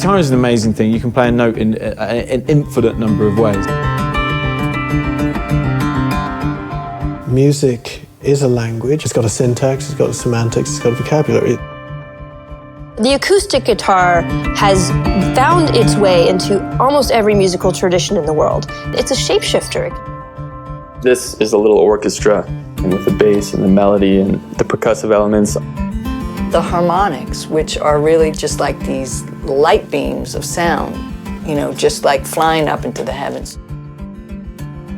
Guitar is an amazing thing. You can play a note in an infinite number of ways. Music is a language. It's got a syntax, it's got a semantics, it's got a vocabulary. The acoustic guitar has found its way into almost every musical tradition in the world. It's a shapeshifter. This is a little orchestra, and with the bass and the melody and the percussive elements. The harmonics, which are really just like these light beams of sound, you know, just like flying up into the heavens.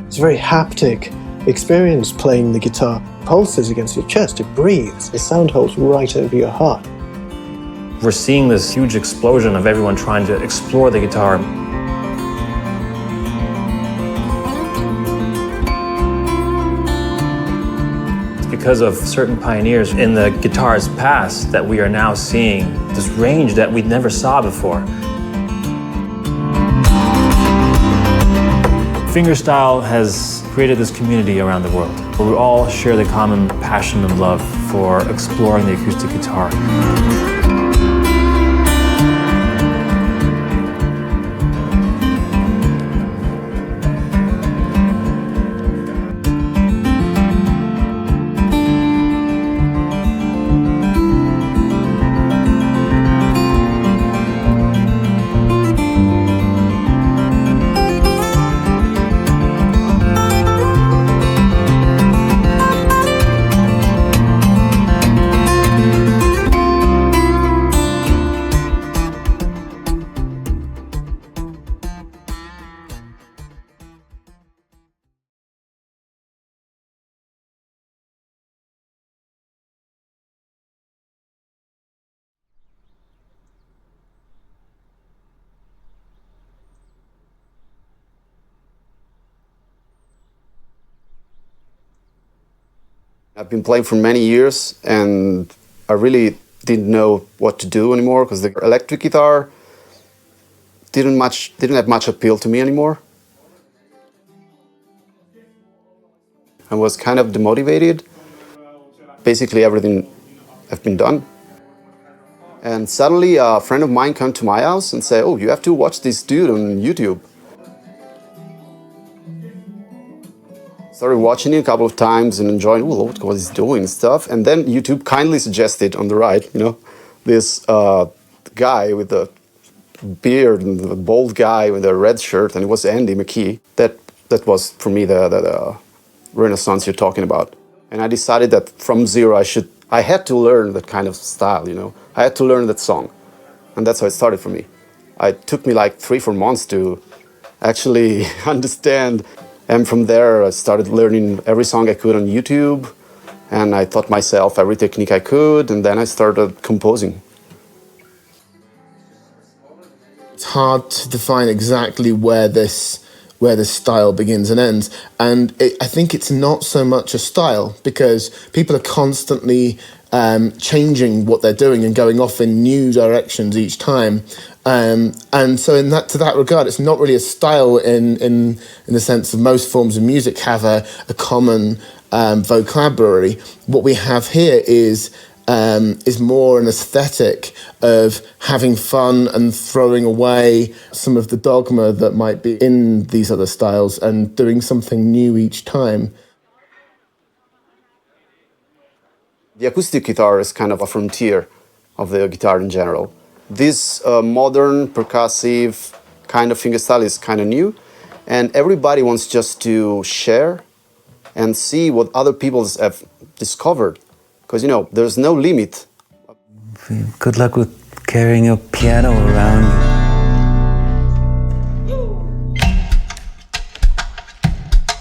It's a very haptic experience playing the guitar. It pulses against your chest, it breathes. The sound holds right over your heart. We're seeing this huge explosion of everyone trying to explore the guitar. It's because of certain pioneers in the guitar's past that we are now seeing this range that we never saw before. Fingerstyle has created this community around the world where we all share the common passion and love for exploring the acoustic guitar. I've been playing for many years and I really didn't know what to do anymore because the electric guitar didn't have much appeal to me anymore. I was kind of demotivated. Basically everything had been done. And suddenly a friend of mine came to my house and said, "Oh, you have to watch this dude on YouTube." Started watching it a couple of times and enjoying, oh, what he's doing and stuff. And then YouTube kindly suggested on the right, you know, this guy with the beard and the bald guy with the red shirt, and it was Mckee. That was for me the renaissance you're talking about. And I decided that from zero I had to learn that kind of style, you know. I had to learn that song. And that's how it started for me. It took me like 3-4 months to actually understand. And from there, I started learning every song I could on YouTube, and I taught myself every technique I could, and then I started composing. It's hard to define exactly where this style begins and ends, and I think it's not so much a style because people are constantly changing what they're doing and going off in new directions each time. And so to that regard, it's not really a style in the sense of most forms of music have a common vocabulary. What we have here is more an aesthetic of having fun and throwing away some of the dogma that might be in these other styles and doing something new each time. The acoustic guitar is kind of a frontier of the guitar in general. This modern, percussive kind of fingerstyle is kind of new, and everybody wants just to share and see what other people have discovered, because, you know, there's no limit. Good luck with carrying a piano around.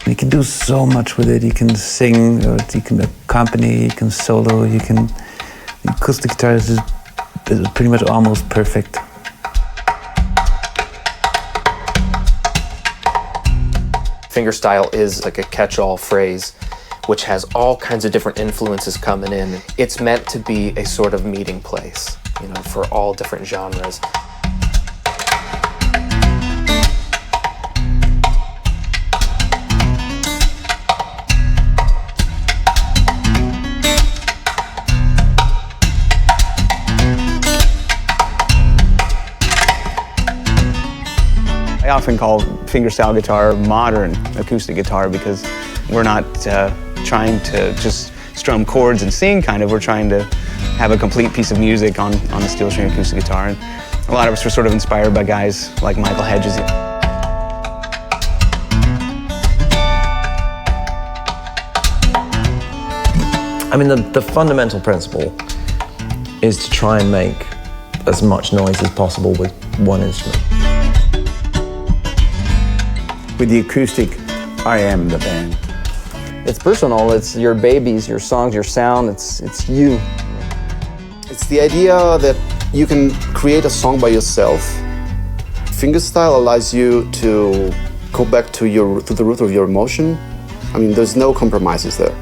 You can do so much with it. You can sing, or you can accompany, you can solo, the acoustic guitar is pretty much almost perfect. Fingerstyle is like a catch-all phrase which has all kinds of different influences coming in. It's meant to be a sort of meeting place, you know, for all different genres. I often call fingerstyle guitar modern acoustic guitar because we're not trying to just strum chords and sing, kind of. We're trying to have a complete piece of music on the steel string acoustic guitar. And a lot of us were sort of inspired by guys like Michael Hedges. I mean, the fundamental principle is to try and make as much noise as possible with one instrument. With the acoustic, I am the band. It's personal, it's your babies, your songs, your sound, it's you. It's the idea that you can create a song by yourself. Fingerstyle allows you to go back to the root of your emotion. I mean, there's no compromises there.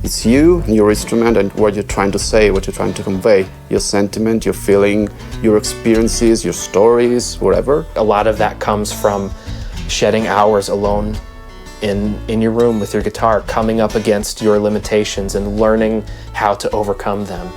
It's you and your instrument and what you're trying to say, what you're trying to convey, your sentiment, your feeling, your experiences, your stories, whatever. A lot of that comes from shedding hours alone in your room with your guitar, coming up against your limitations and learning how to overcome them.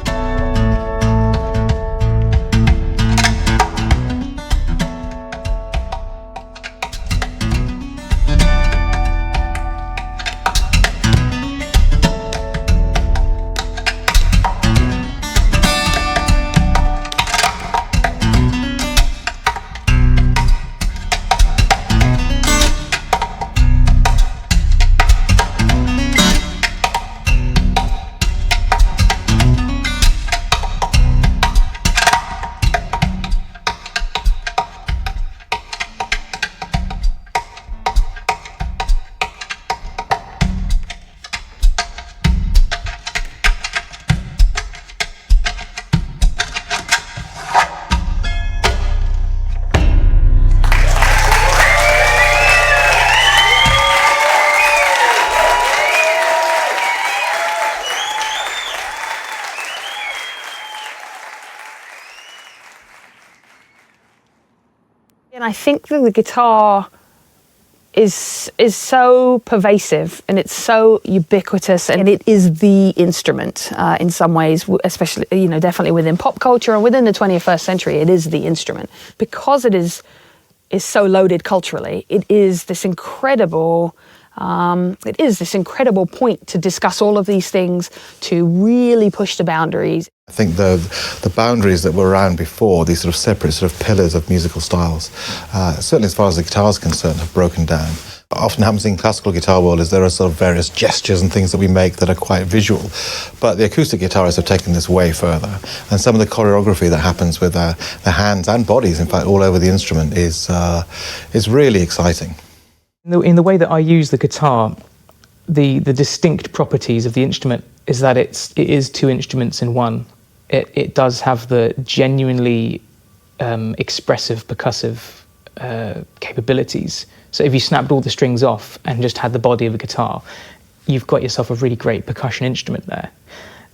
And I think that the guitar is so pervasive and it's so ubiquitous, and it is the instrument in some ways, especially, definitely within pop culture and within the 21st century, it is the instrument. Because it is so loaded culturally, it is this incredible point to discuss all of these things, to really push the boundaries. I think the boundaries that were around before, these sort of separate sort of pillars of musical styles, certainly as far as the guitar is concerned, have broken down. What often happens in classical guitar world is there are sort of various gestures and things that we make that are quite visual, but the acoustic guitarists have taken this way further, and some of the choreography that happens with the hands and bodies, in fact, all over the instrument is really exciting. In the way that I use the guitar, the distinct properties of the instrument is that it is two instruments in one. It does have the genuinely expressive percussive capabilities. So if you snapped all the strings off and just had the body of a guitar, you've got yourself a really great percussion instrument there.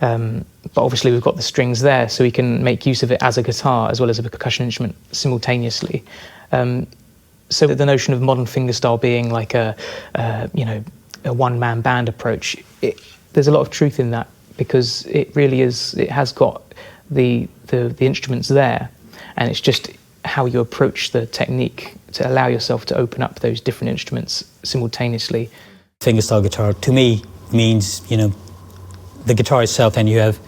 But obviously we've got the strings there, so we can make use of it as a guitar as well as a percussion instrument simultaneously. So the notion of modern fingerstyle being like a one-man band approach, there's a lot of truth in that, because it really is. It has got the instruments there, and it's just how you approach the technique to allow yourself to open up those different instruments simultaneously. Fingerstyle guitar to me means, the guitar itself, and you have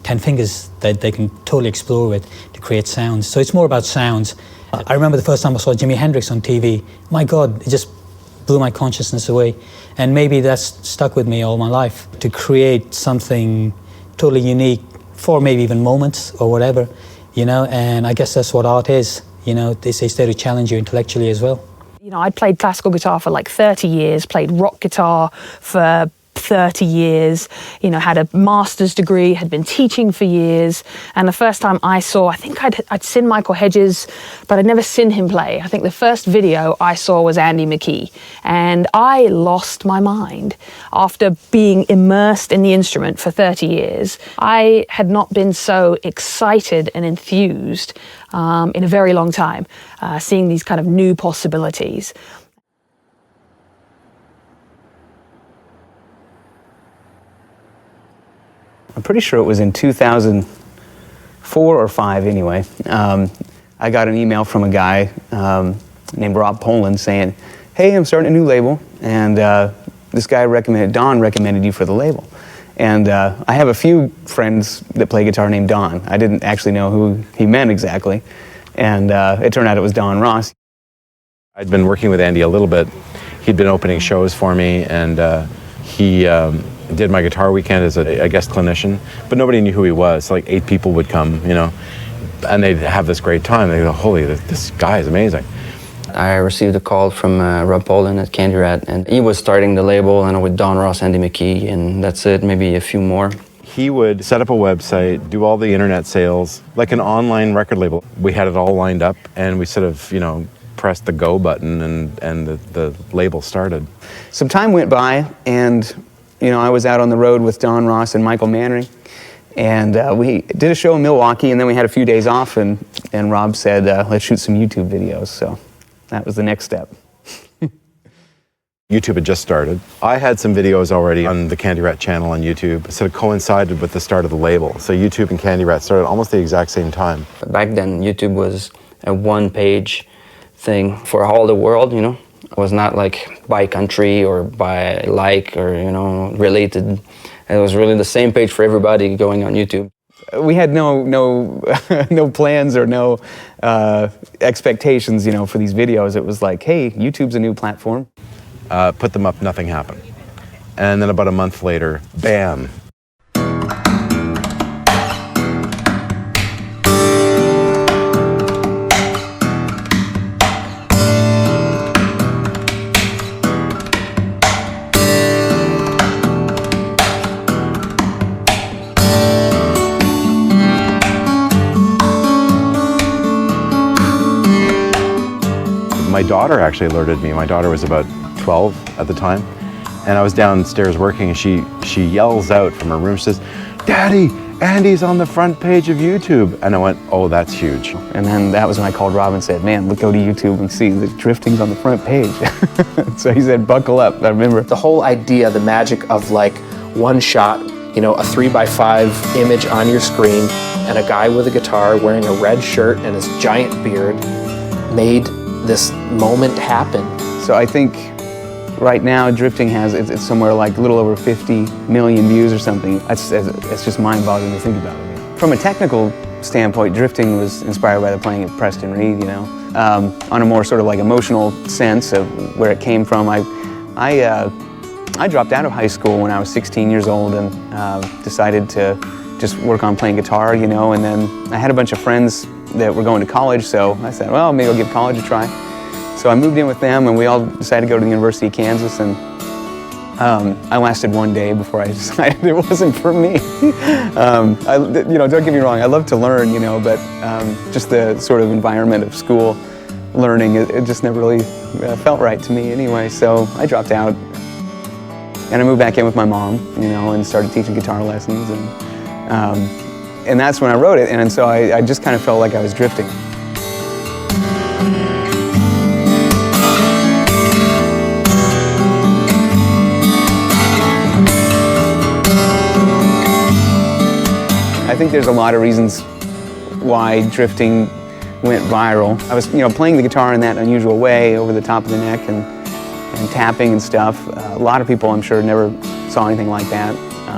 10 fingers that they can totally explore with to create sounds. So it's more about sounds. I remember the first time I saw Jimi Hendrix on TV. My God, it just blew my consciousness away. And maybe that's stuck with me all my life, to create something totally unique for maybe even moments or whatever, and I guess that's what art is. They say to challenge you intellectually as well. I played classical guitar for like 30 years, played rock guitar for 30 years, had a master's degree, had been teaching for years. And the first time I think I'd seen Michael Hedges, but I'd never seen him play. I think the first video I saw was Andy Mckee. And I lost my mind after being immersed in the instrument for 30 years. I had not been so excited and enthused in a very long time, seeing these kind of new possibilities. I'm pretty sure it was in 2004 or 5 anyway. I got an email from a guy named Rob Poland saying, hey, I'm starting a new label, and this guy Don recommended you for the label. And I have a few friends that play guitar named Don. I didn't actually know who he meant exactly, and it turned out it was Don Ross. I'd been working with Andy a little bit. He'd been opening shows for me, and he did my guitar weekend as a guest clinician, but nobody knew who he was. So like 8 people would come, you know, and they'd have this great time. They'd go, holy, this guy is amazing. I received a call from Rob Poland at Candy Rat, and he was starting the label, and with Don Ross, Andy Mckee, and that's it, maybe a few more. He would set up a website, do all the internet sales, like an online record label. We had it all lined up, and we sort of, you know, pressed the go button, and the label started. Some time went by, and you know, I was out on the road with Don Ross and Michael Mannering, and we did a show in Milwaukee, and then we had a few days off, and Rob said, let's shoot some YouTube videos, so that was the next step. YouTube had just started. I had some videos already on the Candy Rat channel on YouTube. It sort of coincided with the start of the label. So YouTube and Candy Rat started almost the exact same time. Back then, YouTube was a one-page thing for all the world, you know. It was not like by country or by like or, you know, related. It was really the same page for everybody going on YouTube. We had no plans or no expectations, you know, for these videos. It was like, hey, YouTube's a new platform. Put them up, nothing happened. And then about a month later, bam. My daughter actually alerted me. My daughter was about 12 at the time, and I was downstairs working, and she yells out from her room, she says, "Daddy, Andy's on the front page of YouTube." And I went, oh, that's huge. And then that was when I called Rob and said, man, look, go to YouTube and see the drifting's on the front page. So he said, buckle up. I remember. The whole idea, the magic of like one shot, you know, a 3x5 image on your screen, and a guy with a guitar wearing a red shirt and his giant beard made this moment happen. So I think right now drifting has, it's somewhere like a little over 50 million views or something. It's just mind-boggling to think about. From a technical standpoint, drifting was inspired by the playing of Preston Reed, you know. On a more sort of like emotional sense of where it came from, I dropped out of high school when I was 16 years old and decided to just work on playing guitar, you know, and then I had a bunch of friends that were going to college, so I said, well, maybe I'll give college a try. So I moved in with them, and we all decided to go to the University of Kansas, and I lasted one day before I decided it wasn't for me. You know, don't get me wrong, I love to learn, you know, but just the sort of environment of school learning, it just never really felt right to me anyway, so I dropped out. And I moved back in with my mom, you know, and started teaching guitar lessons, and that's when I wrote it, and so I just kind of felt like I was drifting. I think there's a lot of reasons why drifting went viral. I was, you know, playing the guitar in that unusual way, over the top of the neck and tapping and stuff. A lot of people, I'm sure, never saw anything like that.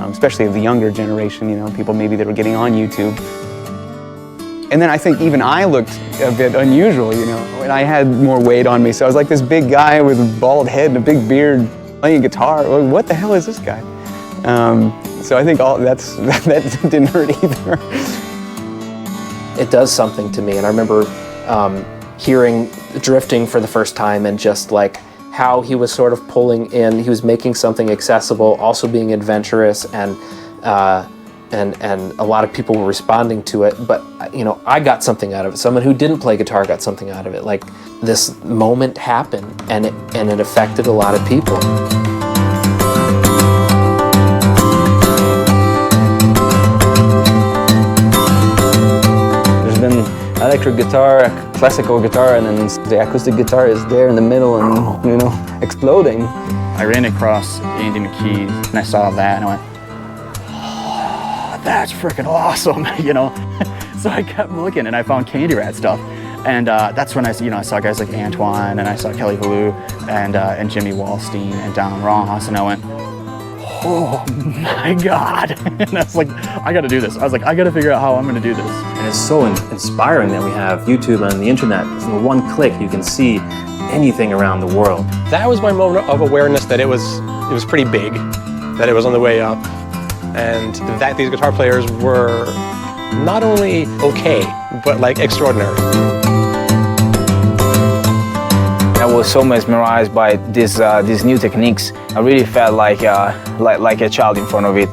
Especially of the younger generation, you know, people maybe that were getting on YouTube. And then I think even I looked a bit unusual, you know, and I had more weight on me, so I was like this big guy with a bald head and a big beard playing guitar. Well, what the hell is this guy? So I think that didn't hurt either. It does something to me, and I remember hearing drifting for the first time and just like how he was sort of pulling in, he was making something accessible, also being adventurous, and a lot of people were responding to it, but you know, I got something out of it. Someone who didn't play guitar got something out of it. Like, this moment happened, and it affected a lot of people. There's been electric guitar, classical guitar, and then the acoustic guitar is there in the middle and, you know, exploding. I ran across Andy Mckee and I saw that and I went, oh, that's freaking awesome, you know? So I kept looking and I found Candy Rat stuff. And that's when I saw guys like Antoine, and I saw Kelly Valou, and Jimmy Wallstein, and Don Ross, and I went, oh my God. And I was like, I gotta do this. I was like, I gotta figure out how I'm gonna do this. And it's so inspiring that we have YouTube and the internet. In one click, you can see anything around the world. That was my moment of awareness that it was pretty big, that it was on the way up, and that these guitar players were not only okay, but like extraordinary. I was so mesmerized by these new techniques. I really felt like a child in front of it.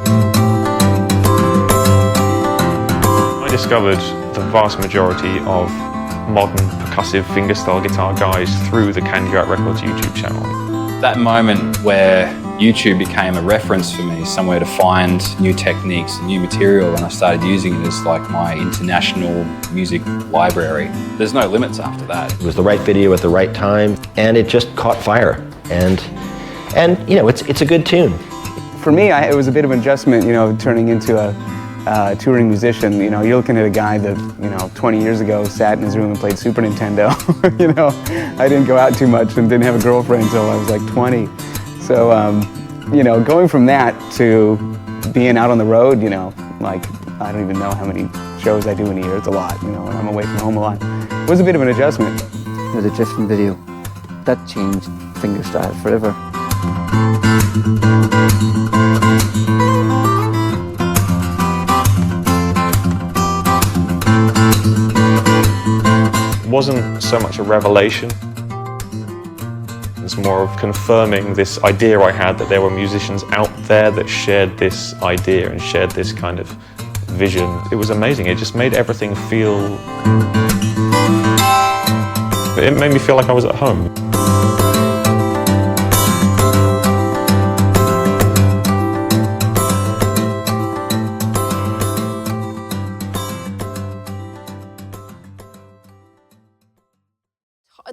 I discovered the vast majority of modern percussive fingerstyle guitar guys through the Can You Out Records YouTube channel. That moment where YouTube became a reference for me, somewhere to find new techniques, new material, and I started using it as like my international music library. There's no limits after that. It was the right video at the right time, and it just caught fire. And you know, it's a good tune. For me, it was a bit of an adjustment, you know, turning into a touring musician. You know, you're looking at a guy that, you know, 20 years ago sat in his room and played Super Nintendo. You know, I didn't go out too much and didn't have a girlfriend until I was like 20. So, you know, going from that to being out on the road, you know, like, I don't even know how many shows I do in a year. It's a lot, you know, and I'm away from home a lot. It was a bit of an adjustment. The Egyptian video, that changed fingerstyle forever. It wasn't so much a revelation. It's more of confirming this idea I had that there were musicians out there that shared this idea and shared this kind of vision. It was amazing. It just made everything feel... It made me feel like I was at home.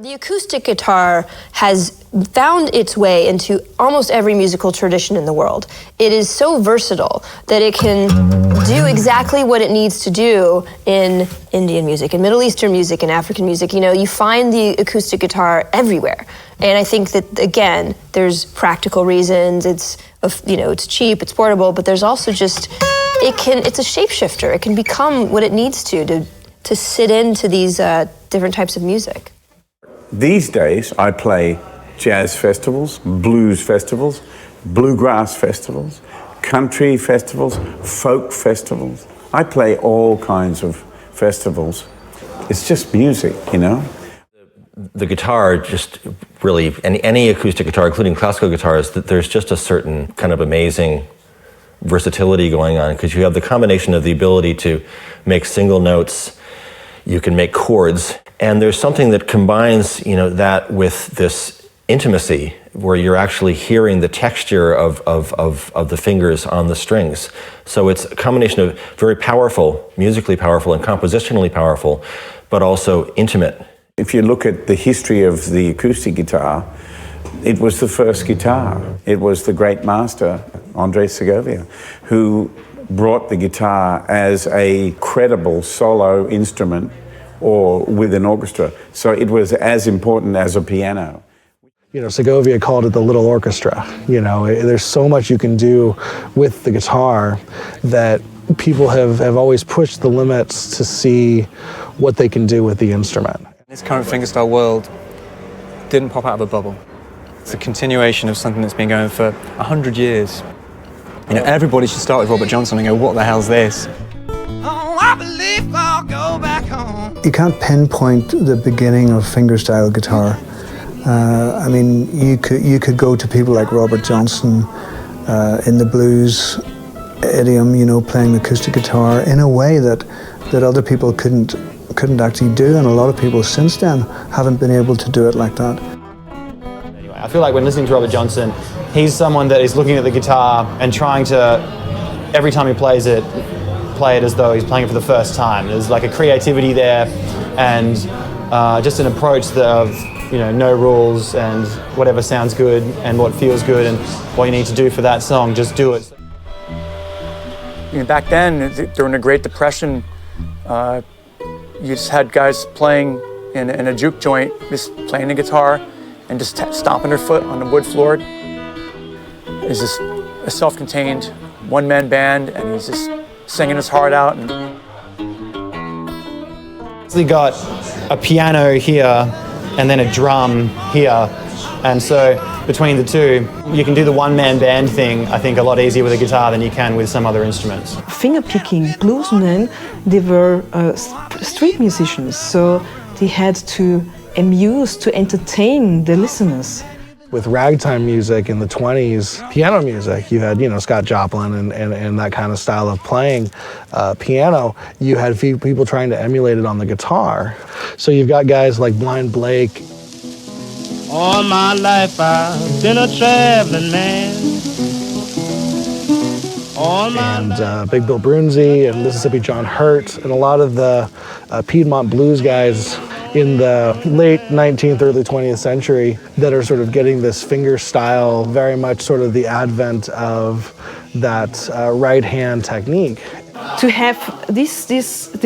The acoustic guitar has found its way into almost every musical tradition in the world. It is so versatile that it can do exactly what it needs to do in Indian music, in Middle Eastern music, in African music. You know, you find the acoustic guitar everywhere. And I think that, again, there's practical reasons. It's, you know, it's cheap, it's portable, but there's also just, it's a shapeshifter. It can become what it needs to sit into these different types of music. These days, I play jazz festivals, blues festivals, bluegrass festivals, country festivals, folk festivals. I play all kinds of festivals. It's just music, you know? The guitar just really, any acoustic guitar, including classical guitars, there's just a certain kind of amazing versatility going on, because you have the combination of the ability to make single notes, you can make chords, and there's something that combines, you know, that with this intimacy where you're actually hearing the texture of the fingers on the strings. So it's a combination of very powerful, musically powerful and compositionally powerful, but also intimate. If you look at the history of the acoustic guitar, it was the first guitar. It was the great master, Andres Segovia, who brought the guitar as a credible solo instrument or with an orchestra. So it was as important as a piano. You know, Segovia called it the little orchestra. You know, there's so much you can do with the guitar that people have always pushed the limits to see what they can do with the instrument. This current fingerstyle world didn't pop out of a bubble. It's a continuation of something that's been going for 100 years. You know, everybody should start with Robert Johnson and go, what the hell's this? You can't pinpoint the beginning of fingerstyle guitar. I mean, you could go to people like Robert Johnson in the blues idiom, you know, playing acoustic guitar in a way that other people couldn't actually do, and a lot of people since then haven't been able to do it like that. Anyway, I feel like when listening to Robert Johnson, he's someone that is looking at the guitar and trying to, every time he plays it, play it as though he's playing it for the first time. There's like a creativity there, and just an approach of, you know, no rules and whatever sounds good and what feels good and what you need to do for that song, just do it. You know, back then, during the Great Depression, you just had guys playing in a juke joint, just playing the guitar and just stomping her foot on the wood floor. It's just a self-contained one-man band, and he's just singing his heart out. We got a piano here and then a drum here, and so between the two, you can do the one-man band thing, I think, a lot easier with a guitar than you can with some other instruments. Finger-picking bluesmen, they were street musicians, so they had to amuse, to entertain the listeners. With ragtime music in the 20s, piano music, you had, Scott Joplin and that kind of style of playing piano. You had people trying to emulate it on the guitar. So you've got guys like Blind Blake. All my life I've been a traveling man. And Big Bill Brunzi and Mississippi John Hurt and a lot of the Piedmont blues guys in the late 19th, early 20th century that are sort of getting this finger style, very much sort of the advent of that right hand technique. To have this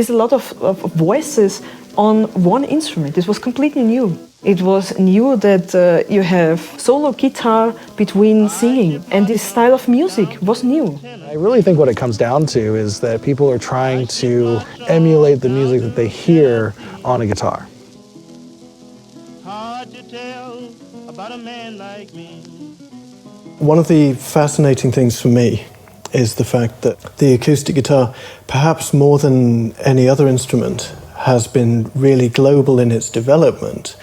a lot of voices on one instrument, this was completely new. It was new that you have solo guitar between singing, and this style of music was new. I really think what it comes down to is that people are trying to emulate the music that they hear on a guitar. One of the fascinating things for me is the fact that the acoustic guitar, perhaps more than any other instrument, has been really global in its development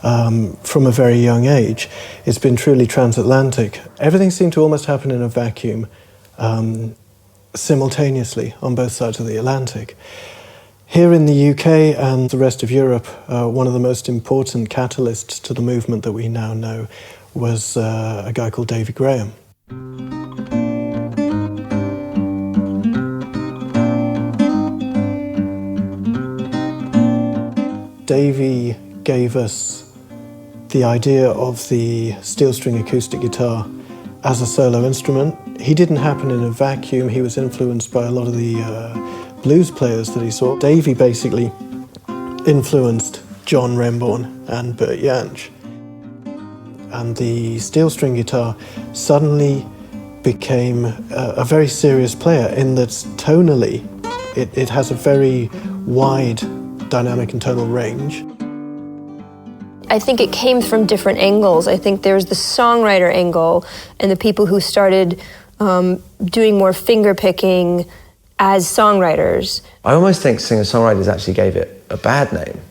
from a very young age. It's been truly transatlantic. Everything seemed to almost happen in a vacuum simultaneously on both sides of the Atlantic. Here in the UK and the rest of Europe, one of the most important catalysts to the movement that we now know was a guy called Davy Graham. Davy gave us the idea of the steel string acoustic guitar as a solo instrument. He didn't happen in a vacuum. He was influenced by a lot of the blues players that he saw. Davy basically influenced John Renbourn and Bert Jansch. And the steel string guitar suddenly became a very serious player in that tonally it has a very wide dynamic and tonal range. I think it came from different angles. I think there's the songwriter angle and the people who started doing more finger picking as songwriters. I almost think singer-songwriters actually gave it a bad name,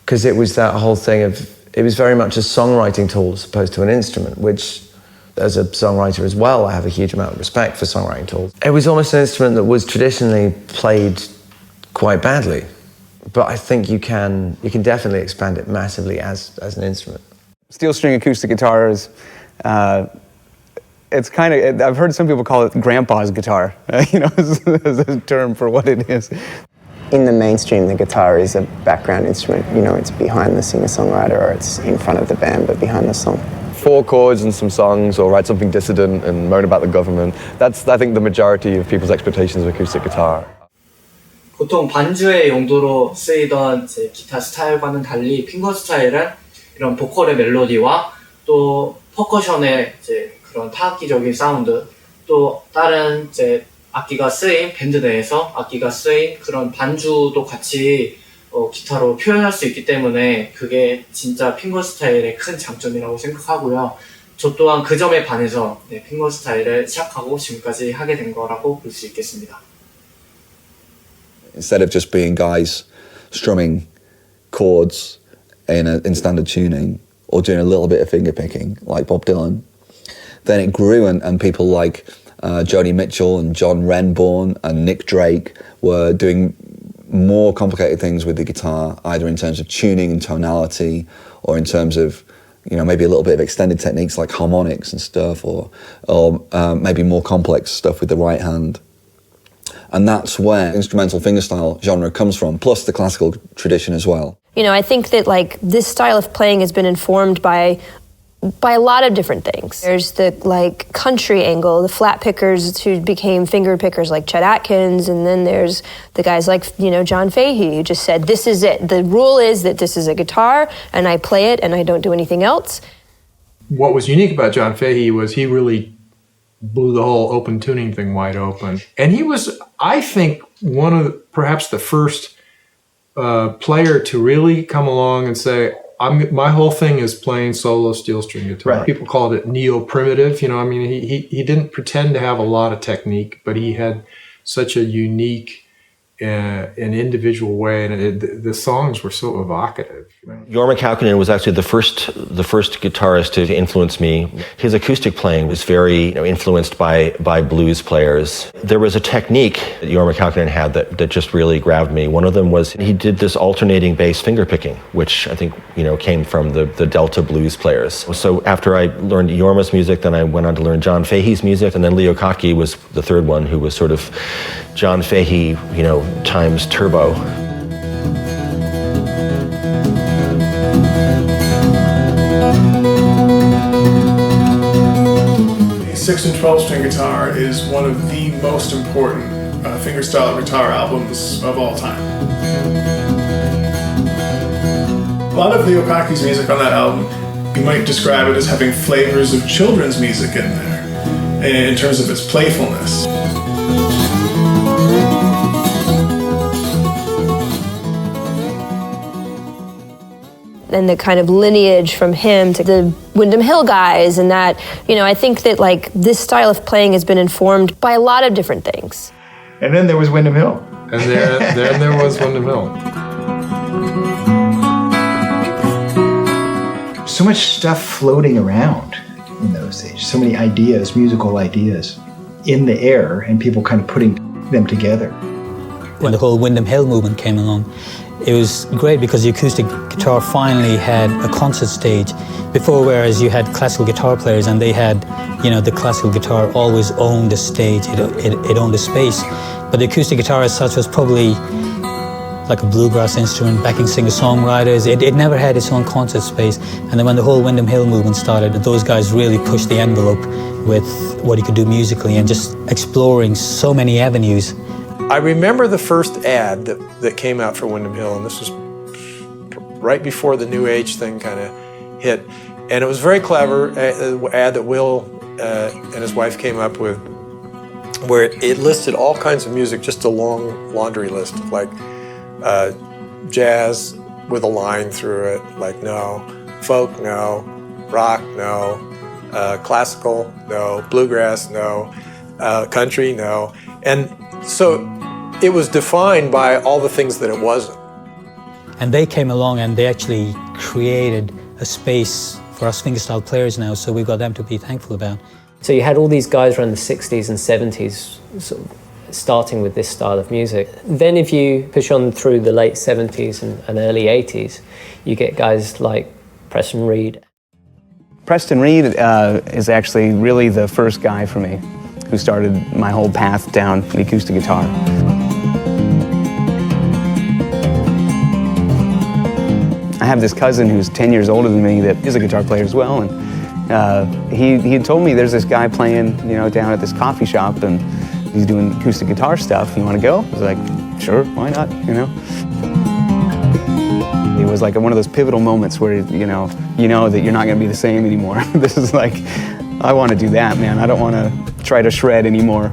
because it was that whole thing of, it was very much a songwriting tool as opposed to an instrument, which as a songwriter as well, I have a huge amount of respect for songwriting tools. It was almost an instrument that was traditionally played quite badly, but I think you can definitely expand it massively as an instrument. Steel string acoustic guitar is, it's kind of, I've heard some people call it grandpa's guitar, as a term for what it is. In the mainstream, the guitar is a background instrument. It's behind the singer-songwriter, or it's in front of the band, but behind the song. 4 chords and some songs, or write something dissident and moan about the government. That's, I think, the majority of people's expectations of acoustic guitar. 보통 반주의 용도로 쓰이던 기타 스타일과는 달리 핑거 스타일은 이런 보컬의 멜로디와 또 퍼커션의 그런 타악기적인 사운드, 또 다른 악기가 쓰인 밴드 내에서 악기가 쓰인 그런 반주도 같이 기타로 표현할 수 있기 때문에 그게 진짜 핑거 스타일의 큰 장점이라고 생각하고요. 저 또한 그 점에 반해서 핑거 스타일을 시작하고 지금까지 하게 된 거라고 볼 수 있겠습니다. Instead of just being guys strumming chords in standard tuning or doing a little bit of finger picking like Bob Dylan, then it grew and people like Joni Mitchell and John Renbourn and Nick Drake were doing more complicated things with the guitar, either in terms of tuning and tonality or in terms of maybe a little bit of extended techniques like harmonics and stuff, or maybe more complex stuff with the right hand. And that's where instrumental fingerstyle genre comes from, plus the classical tradition as well. I think that this style of playing has been informed by by a lot of different things. There's the like country angle, the flat pickers who became finger pickers like Chet Atkins, and then there's the guys like, you know, John Fahey, who just said, this is it. The rule is that this is a guitar, and I play it, and I don't do anything else. What was unique about John Fahey was he really blew the whole open tuning thing wide open. And he was, I think, one of perhaps the first player to really come along and say, my whole thing is playing solo steel string guitar. Right. People called it neo-primitive. You know, I mean, he didn't pretend to have a lot of technique, but he had such a unique an individual way, and the songs were so evocative. Jorma Kaukonen was actually the first guitarist to influence me. His acoustic playing was very influenced by blues players. There was a technique that Jorma Kaukonen had that just really grabbed me. One of them was he did this alternating bass finger picking, which I think came from the Delta blues players. So after I learned Jorma's music, then I went on to learn John Fahey's music, and then Leo Kaki was the third one, who was sort of John Fahey, times turbo. The 6 and 12 string guitar is one of the most important fingerstyle guitar albums of all time. A lot of Leo Kaki's music on that album, you might describe it as having flavors of children's music in there, in terms of its playfulness. And the kind of lineage from him to the Windham Hill guys, and that, I think that like this style of playing has been informed by a lot of different things. And then there was Windham Hill. And there was Windham Hill. So much stuff floating around in those days, so many ideas, musical ideas in the air, and people kind of putting them together. When the whole Windham Hill movement came along, it was great because the acoustic guitar finally had a concert stage. Before, whereas you had classical guitar players and they had, the classical guitar always owned the stage, it owned the space. But the acoustic guitar as such was probably like a bluegrass instrument, backing singer-songwriters. It never had its own concert space. And then when the whole Windham Hill movement started, those guys really pushed the envelope with what you could do musically and just exploring so many avenues. I remember the first ad that came out for Windham Hill, and this was right before the New Age thing kind of hit. And it was very clever, an ad that Will and his wife came up with, where it listed all kinds of music, just a long laundry list of like jazz with a line through it, like no, folk, no, rock, no, classical, no, bluegrass, no, country, no. And so it was defined by all the things that it wasn't. And they came along and they actually created a space for us fingerstyle players now, so we've got them to be thankful about. So you had all these guys around the 60s and 70s sort of starting with this style of music. Then if you push on through the late 70s and early 80s, you get guys like Preston Reed. Preston Reed is actually really the first guy for me who started my whole path down the acoustic guitar. I have this cousin who's 10 years older than me that is a guitar player as well, and he had told me there's this guy playing, down at this coffee shop, and he's doing acoustic guitar stuff. You want to go? I was like, sure, why not? It was like one of those pivotal moments where you know that you're not going to be the same anymore. This is like, I want to do that, man. I don't want to try to shred anymore.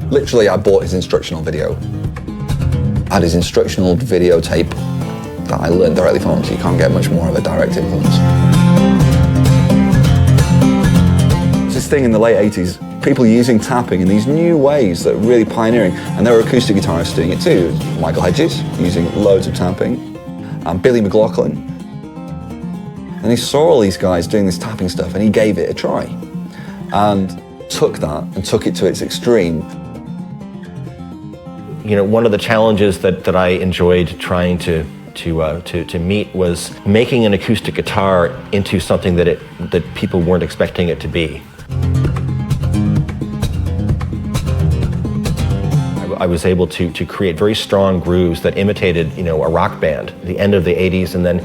Literally, I bought his instructional video. I had his instructional videotape that I learned directly from him, so you can't get much more of a direct influence. This thing in the late 80s, people using tapping in these new ways that were really pioneering, and there were acoustic guitarists doing it too. Michael Hedges using loads of tapping, and Billy McLaughlin. And he saw all these guys doing this tapping stuff, and he gave it a try, and took that and took it to its extreme. One of the challenges that I enjoyed trying to meet was making an acoustic guitar into something that people weren't expecting it to be. I was able to create very strong grooves that imitated, you know, a rock band. The end of the 80s and then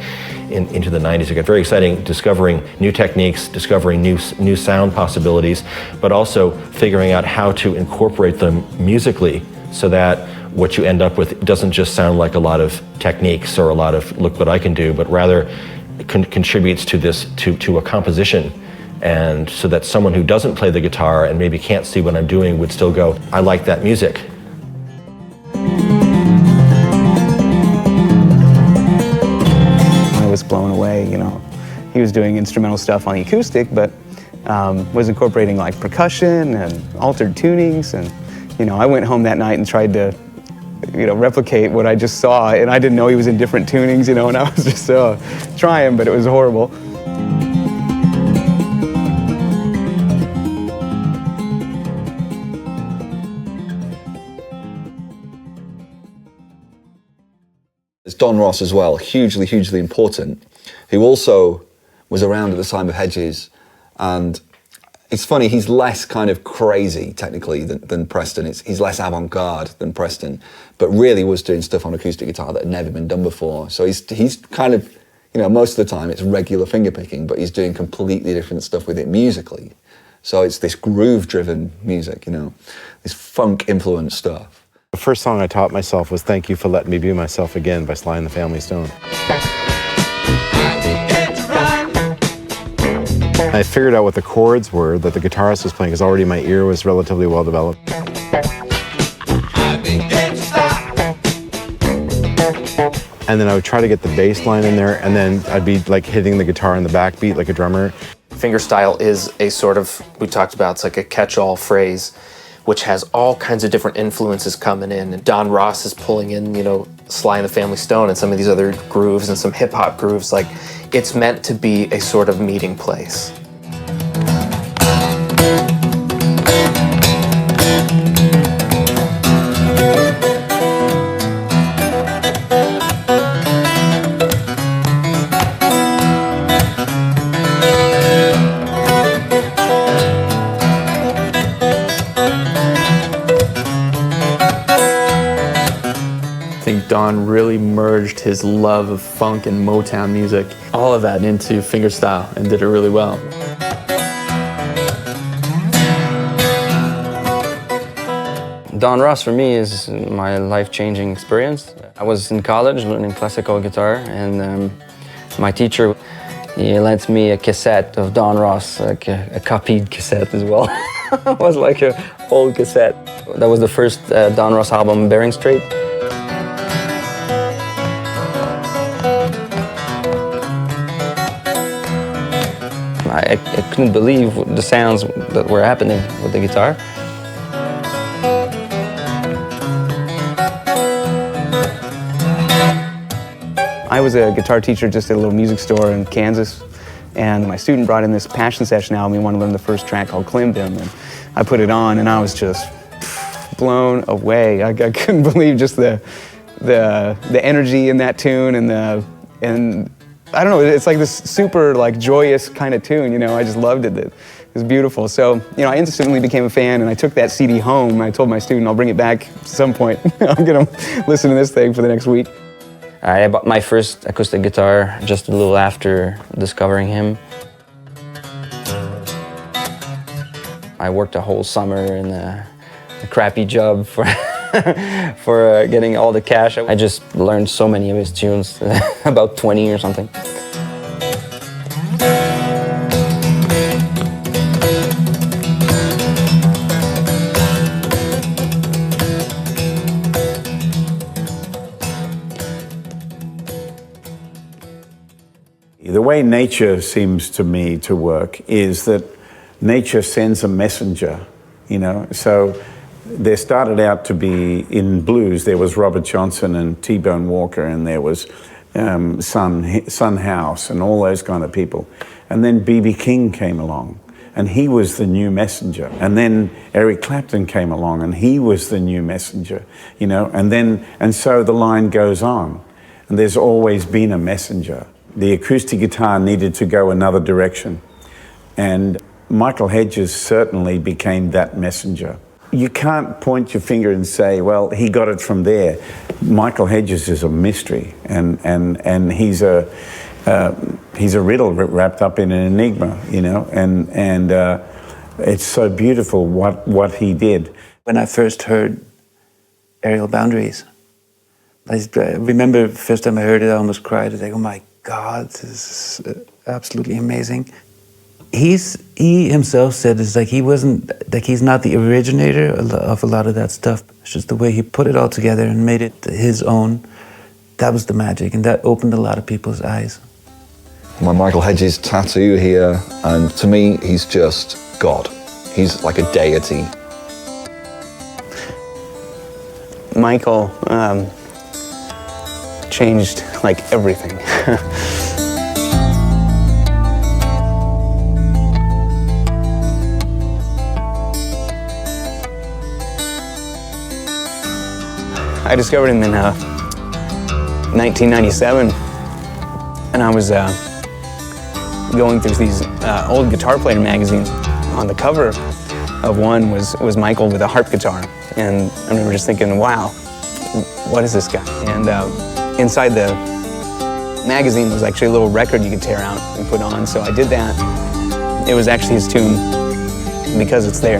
into the 90s, it got very exciting, discovering new techniques, discovering new sound possibilities, but also figuring out how to incorporate them musically so that what you end up with doesn't just sound like a lot of techniques or a lot of look what I can do, but rather contributes to this, to a composition. And so that someone who doesn't play the guitar and maybe can't see what I'm doing would still go, I like that music. I was blown away, you know. He was doing instrumental stuff on the acoustic, but was incorporating like percussion and altered tunings. And, you know, I went home that night and tried to, you know, replicate what I just saw. And I didn't know he was in different tunings, you know, and I was just trying, but it was horrible. It's Don Ross as well, hugely, hugely important, who also was around at the time of Hedges. And it's funny, he's less kind of crazy technically than Preston. He's less avant-garde than Preston, but really was doing stuff on acoustic guitar that had never been done before. So he's kind of, you know, most of the time it's regular fingerpicking, but he's doing completely different stuff with it musically. So it's this groove-driven music, you know, this funk-influenced stuff. The first song I taught myself was Thank You for Letting Me Be Myself Again by Sly and the Family Stone. I figured out what the chords were that the guitarist was playing because already my ear was relatively well developed. And then I would try to get the bass line in there, and then I'd be like hitting the guitar in the backbeat like a drummer. Fingerstyle is a sort of, we talked about, it's like a catch-all phrase, which has all kinds of different influences coming in. And Don Ross is pulling in, you know, Sly and the Family Stone and some of these other grooves and some hip-hop grooves. Like, it's meant to be a sort of meeting place. Don really merged his love of funk and Motown music, all of that into fingerstyle, and did it really well. Don Ross for me is my life-changing experience. I was in college learning classical guitar, and my teacher, he lent me a cassette of Don Ross, like a copied cassette as well. It was like an old cassette. That was the first Don Ross album, Bering Strait. I couldn't believe the sounds that were happening with the guitar. I was a guitar teacher just at a little music store in Kansas, and my student brought in this Passion Session album. He wanted to learn the first track called Klimbim, and I put it on, and I was just blown away. I couldn't believe just the energy in that tune, and I don't know, it's like this super like joyous kind of tune, you know. I just loved it. It was beautiful. So, you know, I instantly became a fan, and I took that CD home, and I told my student I'll bring it back at some point. I'm gonna listen to this thing for the next week. I bought my first acoustic guitar just a little after discovering him. I worked a whole summer in a crappy job for getting all the cash. I just learned so many of his tunes, about 20 or something. The way nature seems to me to work is that nature sends a messenger, you know. So there started out to be, in blues, there was Robert Johnson and T-Bone Walker, and there was Son House and all those kind of people. And then B.B. King came along, and he was the new messenger. And then Eric Clapton came along, and he was the new messenger, you know. And so the line goes on, and there's always been a messenger. The acoustic guitar needed to go another direction, and Michael Hedges certainly became that messenger. you can't point your finger and say, well, he got it from there. Michael Hedges is a mystery, and he's a riddle wrapped up in an enigma, you know, and it's so beautiful what he did. When I first heard Aerial Boundaries, I remember the first time I heard it, I almost cried. I was like, oh my God, this is absolutely amazing. He himself said it's like he wasn't, like he's not the originator of a lot of that stuff. It's just the way he put it all together and made it his own. That was the magic, and that opened a lot of people's eyes. My Michael Hedges tattoo here, and to me, he's just God. He's like a deity. Michael changed like everything. I discovered him in 1997, and I was going through these old guitar player magazines. On the cover of one was Michael with a harp guitar, and I remember just thinking, wow, what is this guy? And inside the magazine was actually a little record you could tear out and put on, so I did that. It was actually his tune because it's there.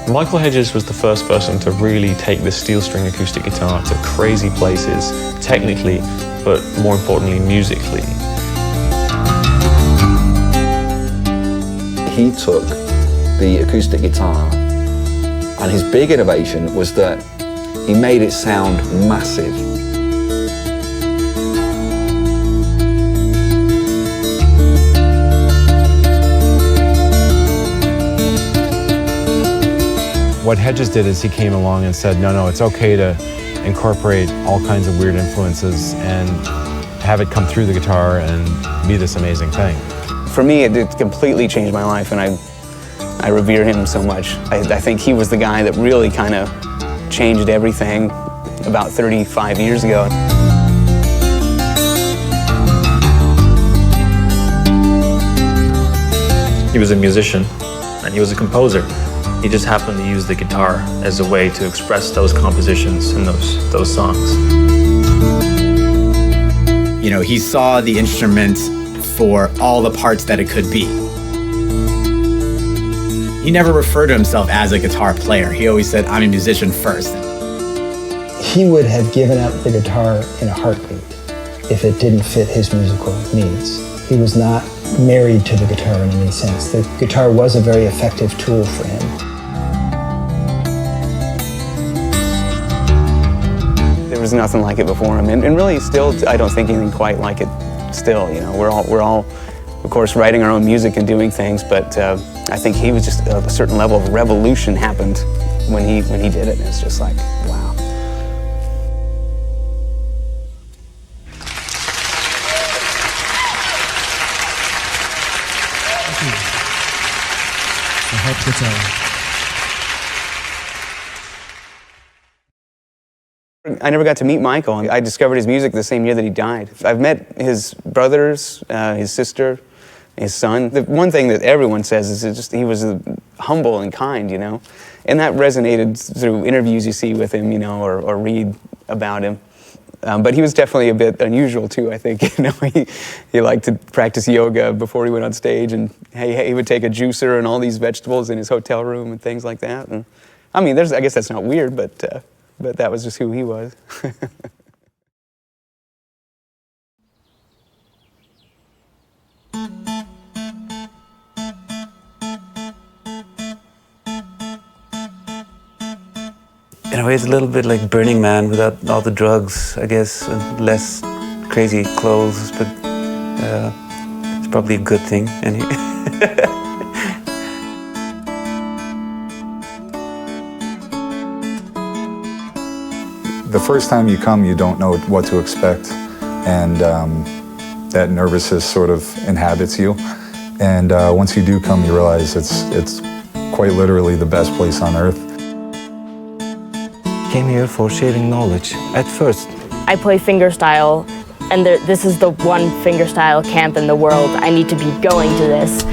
Michael Hedges was the first person to really take the steel string acoustic guitar to crazy places, technically, but more importantly, musically. He took the acoustic guitar, and his big innovation was that he made it sound massive. What Hedges did is he came along and said, no, it's okay to incorporate all kinds of weird influences and have it come through the guitar and be this amazing thing. For me, it completely changed my life, and I revere him so much. I think he was the guy that really kind of changed everything about 35 years ago. He was a musician, and he was a composer. He just happened to use the guitar as a way to express those compositions and those songs. You know, he saw the instrument for all the parts that it could be. He never referred to himself as a guitar player. He always said, I'm a musician first. He would have given up the guitar in a heartbeat if it didn't fit his musical needs. He was not married to the guitar in any sense. The guitar was a very effective tool for him. There was nothing like it before him, and really still, I don't think anything quite like it still. You know, we're all, of course, writing our own music and doing things, but I think he was just a certain level of revolution happened when he did it. And it's just like, wow. The harp guitar. I never got to meet Michael. I discovered his music the same year that he died. I've met his brothers, his sister, his son. The one thing that everyone says is just he was humble and kind, you know, and that resonated through interviews you see with him, you know, or read about him. But he was definitely a bit unusual too, I think. You know, he liked to practice yoga before he went on stage, and he would take a juicer and all these vegetables in his hotel room and things like that. And I mean, I guess that's not weird, but that was just who he was. In a way, it's a little bit like Burning Man without all the drugs, I guess, and less crazy clothes, but it's probably a good thing. The first time you come, you don't know what to expect, and that nervousness sort of inhabits you. And once you do come, you realize it's quite literally the best place on earth. came here for sharing knowledge at first. I play fingerstyle, and this is the one fingerstyle camp in the world. I need to be going to this.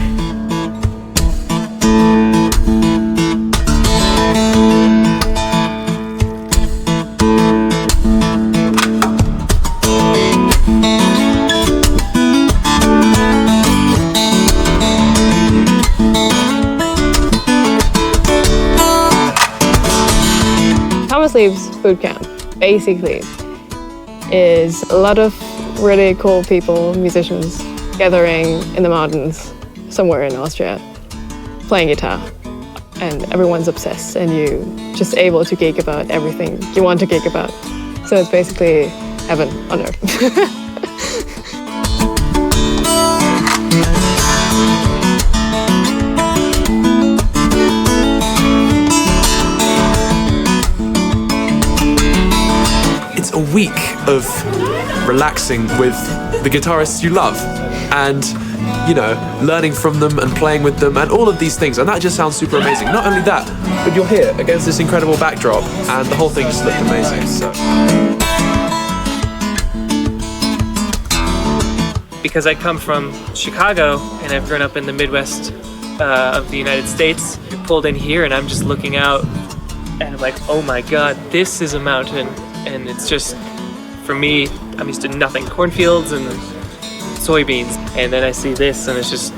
Leaves boot camp basically is a lot of really cool people, musicians, gathering in the mountains somewhere in Austria, playing guitar, and everyone's obsessed, and you just able to geek about everything you want to geek about. So it's basically heaven on earth. A week of relaxing with the guitarists you love and, you know, learning from them and playing with them and all of these things, and that just sounds super amazing. Not only that, but you're here against this incredible backdrop and the whole thing just looked amazing. So. Because I come from Chicago and I've grown up in the Midwest of the United States, I pulled in here and I'm just looking out and I'm like, oh my God, this is a mountain. And it's just, for me, I'm used to nothing. Cornfields and soybeans. And then I see this and it just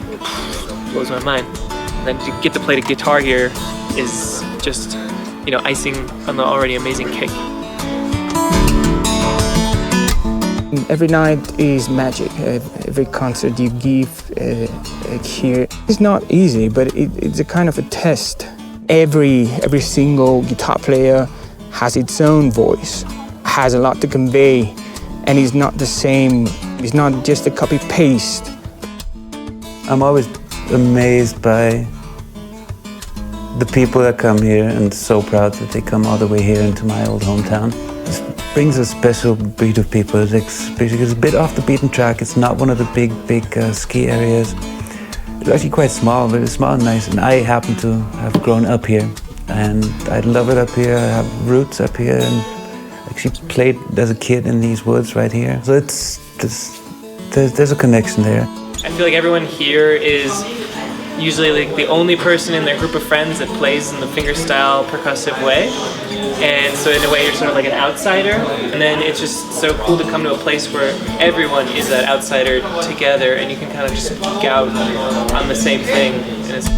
blows my mind. And then to get to play the guitar here is just, you know, icing on the already amazing cake. Every night is magic. Every concert you give here is not easy, but it's a kind of a test. Every single guitar player has its own voice, has a lot to convey, and is not the same. It's not just a copy-paste. I'm always amazed by the people that come here, and so proud that they come all the way here into my old hometown. It brings a special breed of people. It's a bit off the beaten track. It's not one of the big ski areas. It's actually quite small, but it's small and nice, and I happen to have grown up here. And I love it up here. I have roots up here, and actually played as a kid in these woods right here. So there's a connection there. I feel like everyone here is usually like the only person in their group of friends that plays in the fingerstyle percussive way. And so in a way you're sort of like an outsider. And then it's just so cool to come to a place where everyone is that outsider together and you can kind of just geek out on the same thing. And it's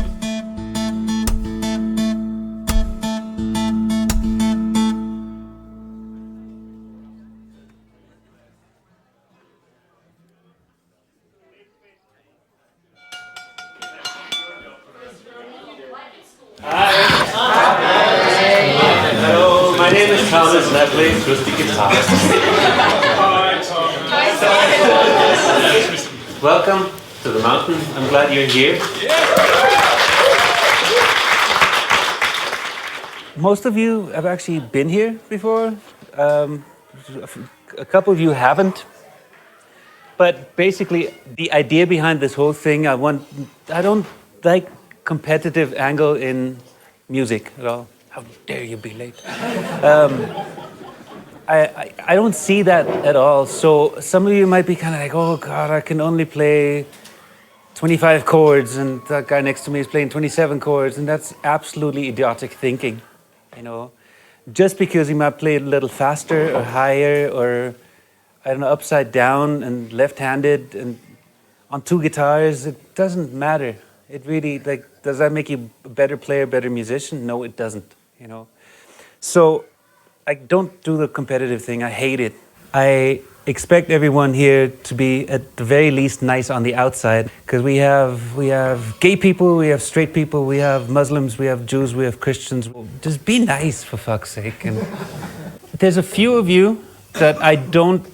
and I play acoustic guitar. Welcome to the mountain. I'm glad you're here. Most of you have actually been here before. A couple of you haven't. But basically, the idea behind this whole thing, I don't like competitive angle in music at all. How dare you be late? I don't see that at all. So some of you might be kind of like, oh God, I can only play 25 chords and that guy next to me is playing 27 chords, and that's absolutely idiotic thinking, you know. Just because he might play a little faster or higher or, I don't know, upside down and left-handed and on two guitars, it doesn't matter. It really, like, does that make you a better player, better musician? No, it doesn't, you know. So I don't do the competitive thing. I hate it. I expect everyone here to be at the very least nice on the outside, because we have gay people, we have straight people, we have Muslims, we have Jews, we have Christians. Just be nice, for fuck's sake. And there's a few of you that I don't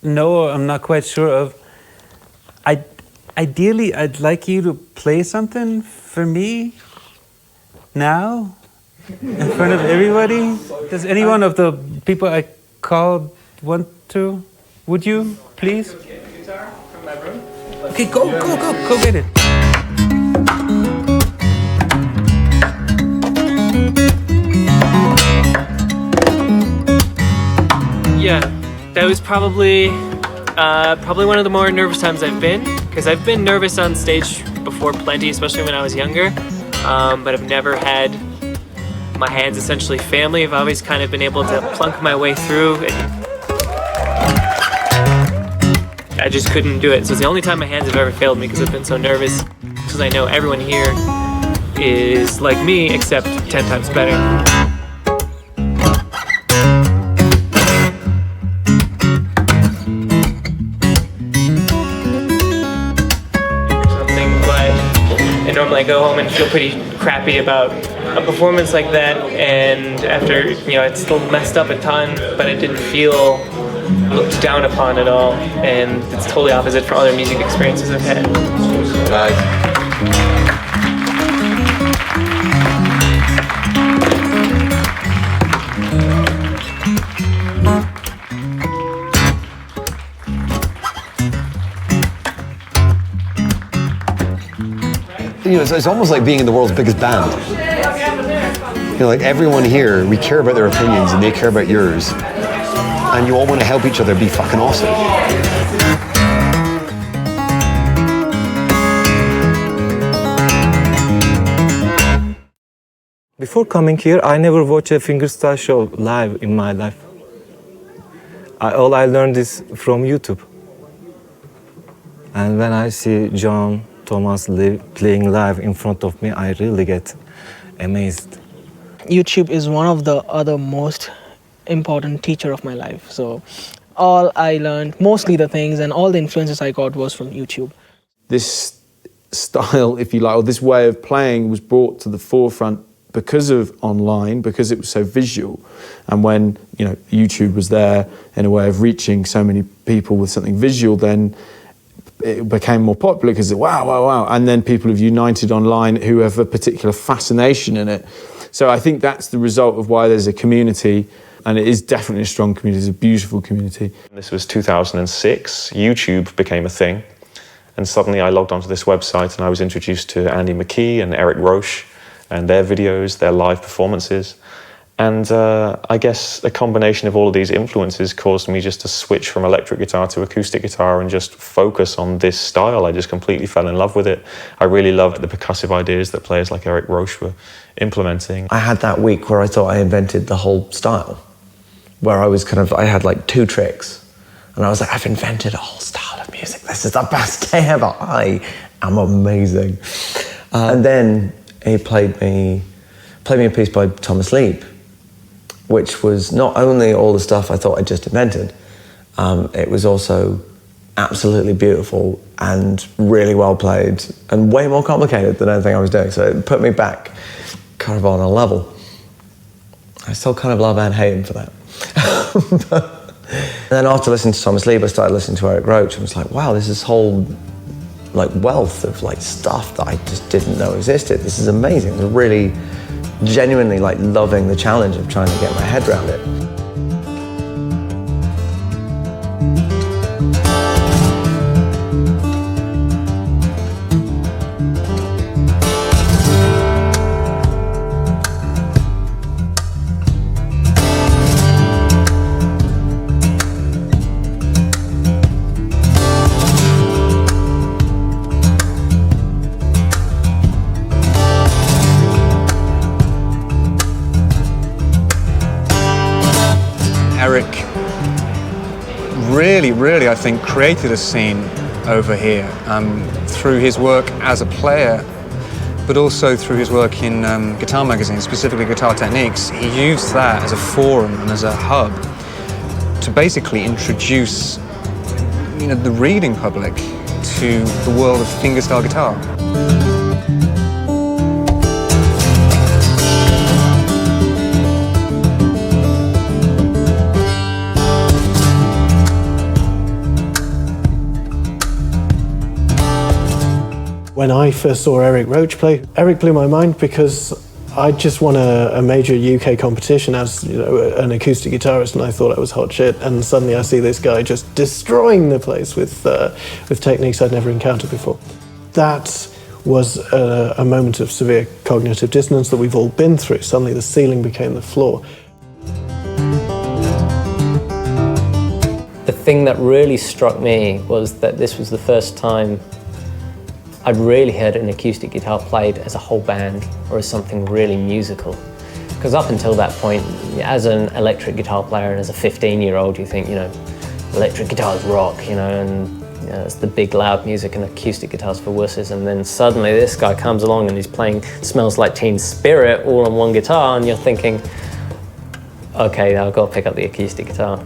know or I'm not quite sure of. Ideally, I'd like you to play something for me now in front of everybody. Does anyone of the people I called want to? Would you, please? Guitar from my room. Okay, go get it. That was probably one of the more nervous times I've been, because I've been nervous on stage before plenty, especially when I was younger, but I've never had my hands essentially family. I've always kind of been able to plunk my way through. I just couldn't do it. So it's the only time my hands have ever failed me because I've been so nervous, because I know everyone here is like me, except 10 times better. Normally I go home and feel pretty crappy about a performance like that, and after, it's still messed up a ton, but it didn't feel looked down upon at all, and it's totally opposite from other music experiences I've had. It's almost like being in the world's biggest band. Like everyone here, we care about their opinions and they care about yours. And you all want to help each other be fucking awesome. Before coming here, I never watched a fingerstyle show live in my life. All I learned is from YouTube. And when I see John Thomas playing live in front of me, I really get amazed. YouTube is one of the other most important teacher of my life. So all I learned, mostly the things and all the influences I got was from YouTube. This style, if you like, or this way of playing was brought to the forefront because of online, because it was so visual. And when, YouTube was there in a way of reaching so many people with something visual, then it became more popular because wow. And then people have united online who have a particular fascination in it. So I think that's the result of why there's a community, and it is definitely a strong community. It's a beautiful community. This was 2006. YouTube became a thing. And suddenly I logged onto this website and I was introduced to Mckee and Eric Roche and their videos, their live performances. And I guess a combination of all of these influences caused me just to switch from electric guitar to acoustic guitar and just focus on this style. I just completely fell in love with it. I really loved the percussive ideas that players like Eric Roche were implementing. I had that week where I thought I invented the whole style, where I had like 2 tricks. And I was like, I've invented a whole style of music. This is the best day ever. I am amazing. And then he played me a piece by Thomas Leeb, which was not only all the stuff I thought I just invented, it was also absolutely beautiful and really well played and way more complicated than anything I was doing. So it put me back kind of on a level. I still kind of love and hate him for that. And then after listening to Thomas Leeb, I started listening to Eric Roche and was like, wow, there's this whole wealth of stuff that I just didn't know existed. This is amazing. It was really genuinely loving the challenge of trying to get my head around it. Really, I think, created a scene over here through his work as a player, but also through his work in guitar magazines, specifically Guitar Techniques. He used that as a forum and as a hub to basically introduce the reading public to the world of fingerstyle guitar. When I first saw Eric Roche play, Eric blew my mind because I just won a major UK competition as an acoustic guitarist, and I thought I was hot shit. And suddenly I see this guy just destroying the place with techniques I'd never encountered before. That was a moment of severe cognitive dissonance that we've all been through. Suddenly the ceiling became the floor. thing that really struck me was that this was the first time I'd really heard an acoustic guitar played as a whole band or as something really musical. Because up until that point, as an electric guitar player and as a 15-year-old, you think, electric guitars rock, and it's the big loud music, and acoustic guitars for wusses. And then suddenly this guy comes along and he's playing Smells Like Teen Spirit all on one guitar, and you're thinking, okay, now I've got to pick up the acoustic guitar.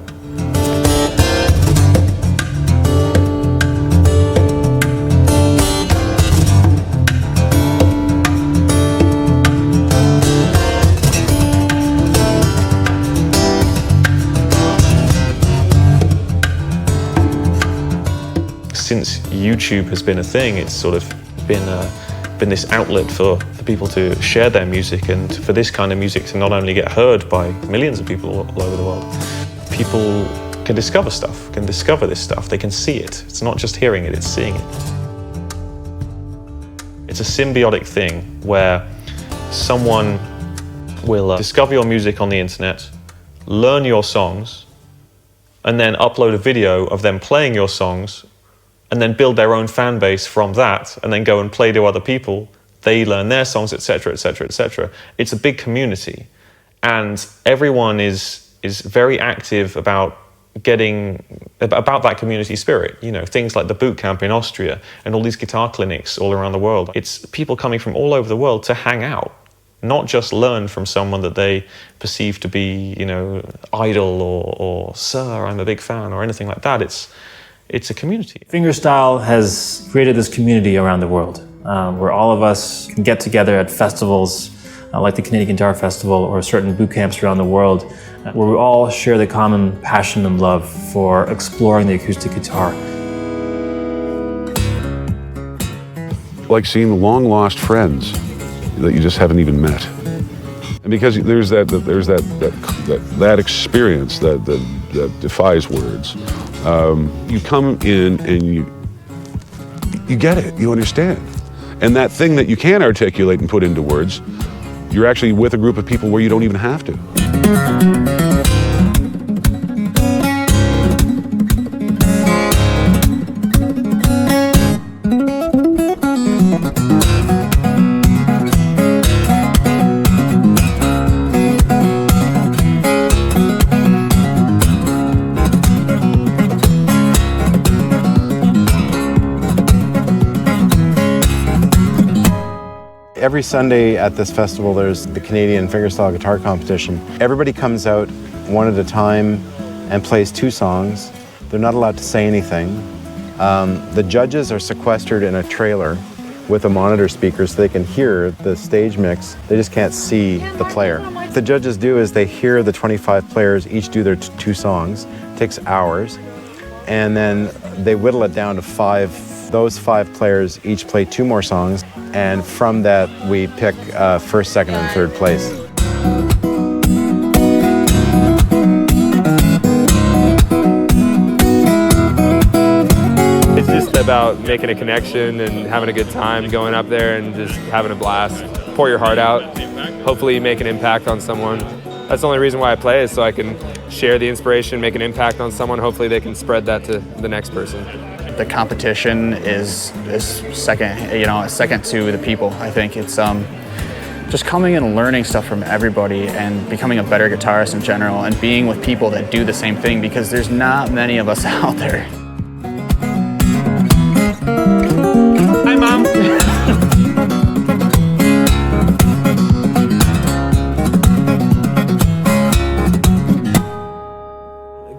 Since YouTube has been a thing, it's sort of been this outlet for people to share their music and for this kind of music to not only get heard by millions of people all over the world. People can discover stuff, can discover this stuff, they can see it. It's not just hearing it, it's seeing it. It's a symbiotic thing where someone will discover your music on the internet, learn your songs, and then upload a video of them playing your songs, and then build their own fan base from that, and then go and play to other people. They learn their songs, etc., etc., etc. It's a big community, and everyone is very active about that community spirit. Things like the boot camp in Austria and all these guitar clinics all around the world. It's people coming from all over the world to hang out, not just learn from someone that they perceive to be, idol or sir, I'm a big fan, or anything like that. It's a community. Fingerstyle has created this community around the world where all of us can get together at festivals like the Canadian Guitar Festival or certain boot camps around the world where we all share the common passion and love for exploring the acoustic guitar. Like seeing long-lost friends that you just haven't even met. And because there's that experience that defies words. You come in and you get it, you understand. And that thing that you can articulate and put into words, you're actually with a group of people where you don't even have to. Every Sunday at this festival, there's the Canadian Fingerstyle Guitar Competition. Everybody comes out one at a time and plays 2 songs. They're not allowed to say anything. The judges are sequestered in a trailer with a monitor speaker so they can hear the stage mix. They just can't see the player. What the judges do is they hear the 25 players each do their 2 songs. It takes hours. And then they whittle it down to 5. Those 5 players each play 2 more songs. And from that, we pick first, second, and third place. It's just about making a connection and having a good time, going up there and just having a blast. Pour your heart out. Hopefully you make an impact on someone. That's the only reason why I play, is so I can share the inspiration, make an impact on someone. Hopefully they can spread that to the next person. The competition is second to the people. I think it's just coming and learning stuff from everybody and becoming a better guitarist in general and being with people that do the same thing, because there's not many of us out there. Hi, Mom.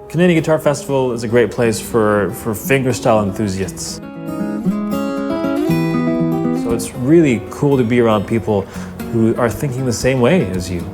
Canadian Guitar Festival is a great place for fingerstyle enthusiasts. So it's really cool to be around people who are thinking the same way as you.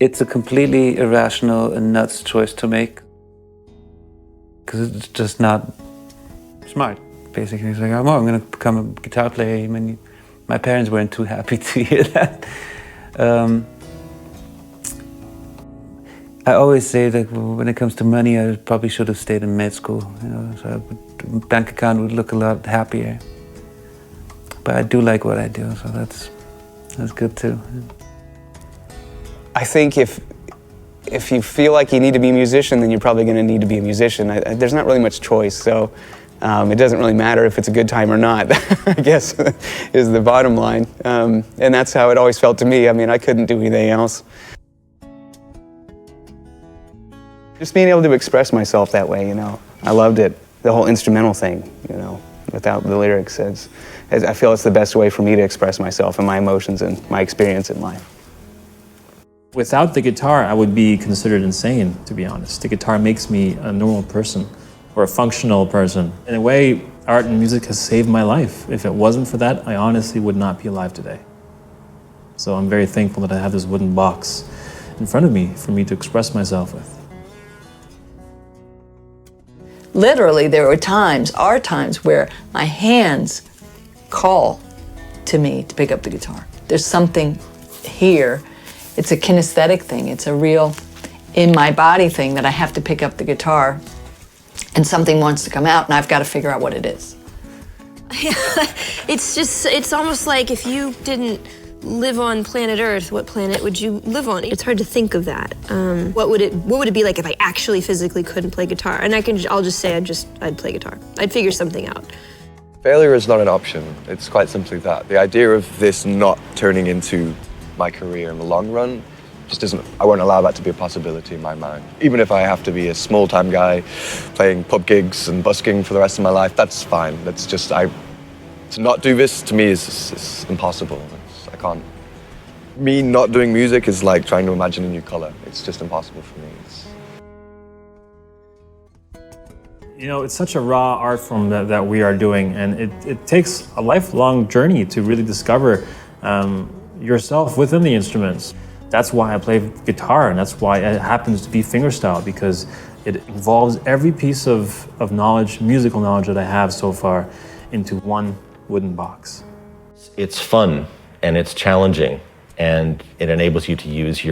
it's a completely irrational and nuts choice to make. Because it's just not smart, basically. It's like, oh, I'm going to become a guitar player. I mean, my parents weren't too happy to hear that. I always say that when it comes to money, I probably should have stayed in med school. You know, so bank account would look a lot happier. But I do like what I do, so that's good too. I think if you feel like you need to be a musician, then you're probably going to need to be a musician. There's not really much choice, so it doesn't really matter if it's a good time or not, I guess, is the bottom line. And that's how it always felt to me. I mean, I couldn't do anything else. Just being able to express myself that way, you know, I loved it. The whole instrumental thing, you know, without the lyrics. I feel it's the best way for me to express myself and my emotions and my experience in life. Without the guitar, I would be considered insane, to be honest. The guitar makes me a normal person, or a functional person. In a way, art and music has saved my life. If it wasn't for that, I honestly would not be alive today. So I'm very thankful that I have this wooden box in front of me for me to express myself with. Literally, there are times where my hands call to me to pick up the guitar. There's something here. It's a kinesthetic thing. It's a real in my body thing that I have to pick up the guitar and something wants to come out and I've got to figure out what it is. It's almost like if you didn't live on planet Earth, what planet would you live on? It's hard to think of that. What would it be like if I actually physically couldn't play guitar? And I'll just say I'd play guitar. I'd figure something out. Failure is not an option. It's quite simply that. The idea of this not turning into my career in the long run just isn't, I won't allow that to be a possibility in my mind. Even if I have to be a small-time guy playing pub gigs and busking for the rest of my life, that's fine. That's just, to not do this to me is impossible. I can't. Me not doing music is like trying to imagine a new color. It's just impossible for me. You know, it's such a raw art form that we are doing, and it takes a lifelong journey to really discover yourself within the instruments. That's why I play guitar, and that's why it happens to be fingerstyle, because it involves every piece of knowledge, musical knowledge that I have so far into one wooden box. It's fun and it's challenging, and it enables you to use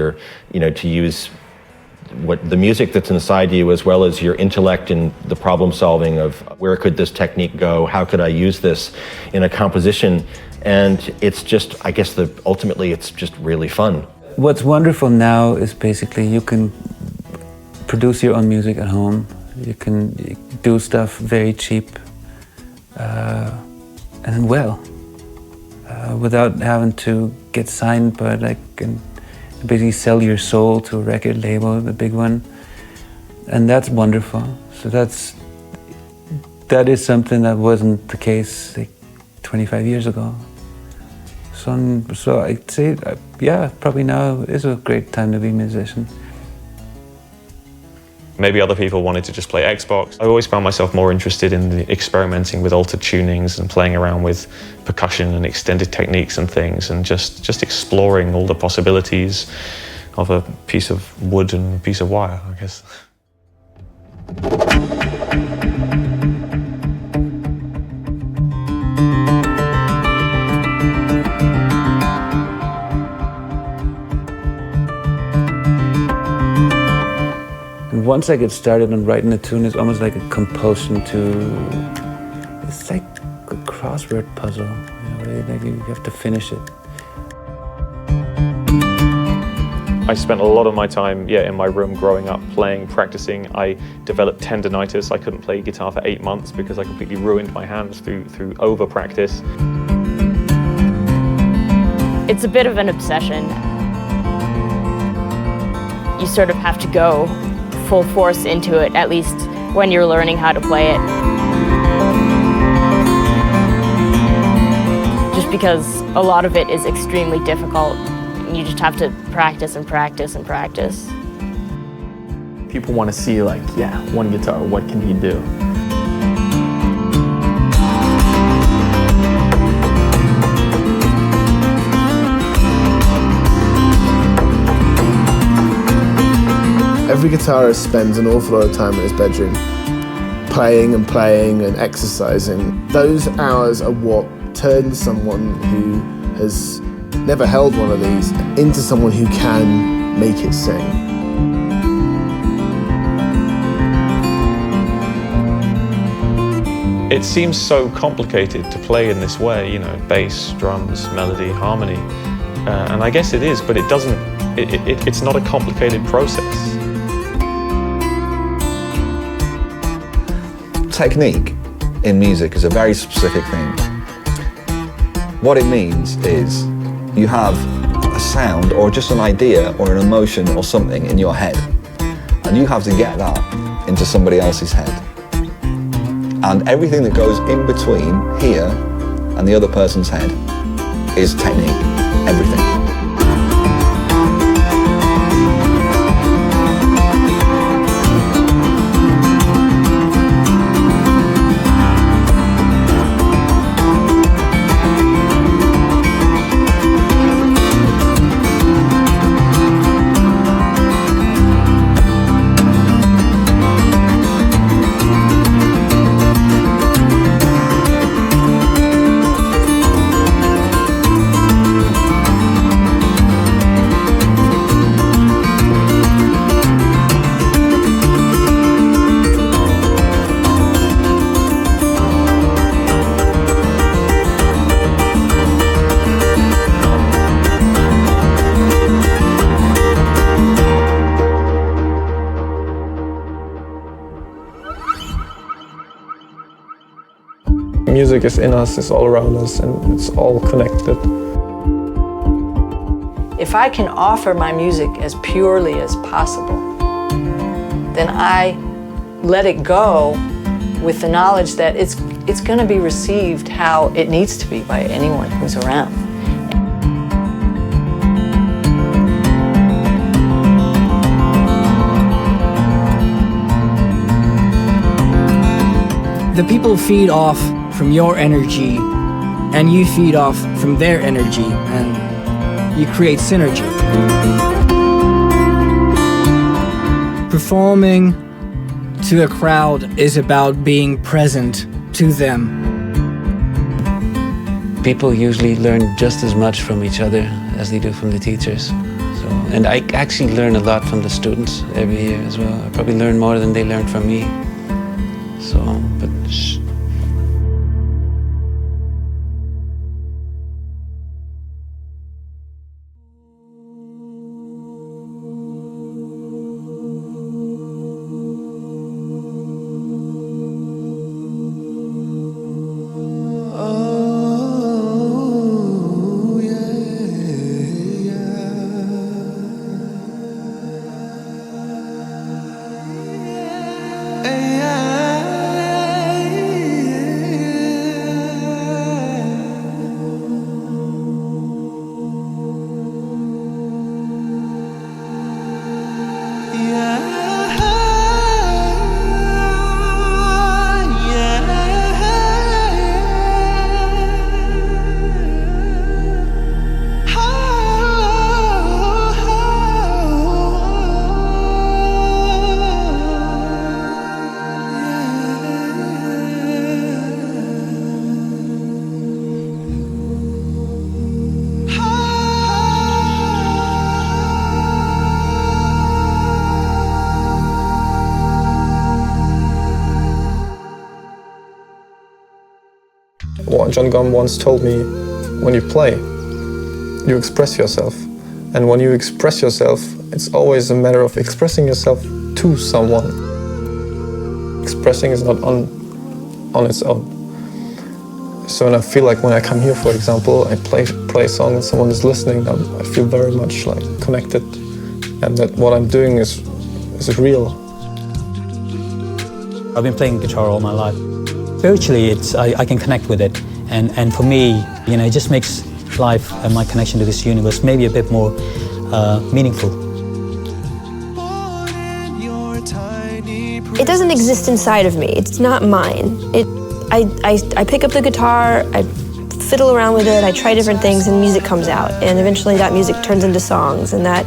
what the music that's inside you, as well as your intellect and the problem solving of where could this technique go, how could I use this in a composition, and it's just, I guess ultimately it's just really fun. What's wonderful now is basically you can produce your own music at home. You can do stuff very cheap and well, without having to get signed, but and basically sell your soul to a record label, the big one, and that's wonderful. So that is something that wasn't the case like 25 years ago. So I'd say, yeah, probably now is a great time to be a musician. Maybe other people wanted to just play Xbox. I always found myself more interested in experimenting with altered tunings and playing around with percussion and extended techniques and things, and just exploring all the possibilities of a piece of wood and a piece of wire, I guess. Once I get started on writing a tune, it's almost like a compulsion it's like a crossword puzzle. Like you have to finish it. I spent a lot of my time, in my room growing up, playing, practicing. I developed tendinitis. I couldn't play guitar for 8 months because I completely ruined my hands through over practice. It's a bit of an obsession. You sort of have to go full force into it, at least when you're learning how to play it. Just because a lot of it is extremely difficult. You just have to practice and practice and practice. People want to see, like, one guitar, what can he do? every guitarist spends an awful lot of time in his bedroom playing and exercising. Those hours are what turns someone who has never held one of these into someone who can make it sing. It seems so complicated to play in this way, you know, bass, drums, melody, harmony. And I guess it is, but it doesn't, it's not a complicated process. Technique in music is a very specific thing. What it means is you have a sound or just an idea or an emotion or something in your head, and you have to get that into somebody else's head. And everything that goes in between here and the other person's head is technique, everything. Music is in us, it's all around us, and it's all connected. If I can offer my music as purely as possible, then I let it go with the knowledge that it's going to be received how it needs to be by anyone who's around. The people feed off from your energy, and you feed off from their energy, and you create synergy. Performing to a crowd is about being present to them. People usually learn just as much from each other as they do from the teachers. And I actually learn a lot from the students every year as well. I probably learn more than they learn from me. John Gum once told me, when you play, you express yourself. And when you express yourself, it's always a matter of expressing yourself to someone. Expressing is not on its own. So, and I feel like when I come here, for example, I play a song and someone is listening, I feel very much like connected, and that what I'm doing is real. I've been playing guitar all my life. Spiritually, I can connect with it, and for me, you know, it just makes life and my connection to this universe maybe a bit more meaningful. It doesn't exist inside of me. It's not mine. I pick up the guitar, I fiddle around with it, I try different things, and music comes out. And eventually that music turns into songs, and that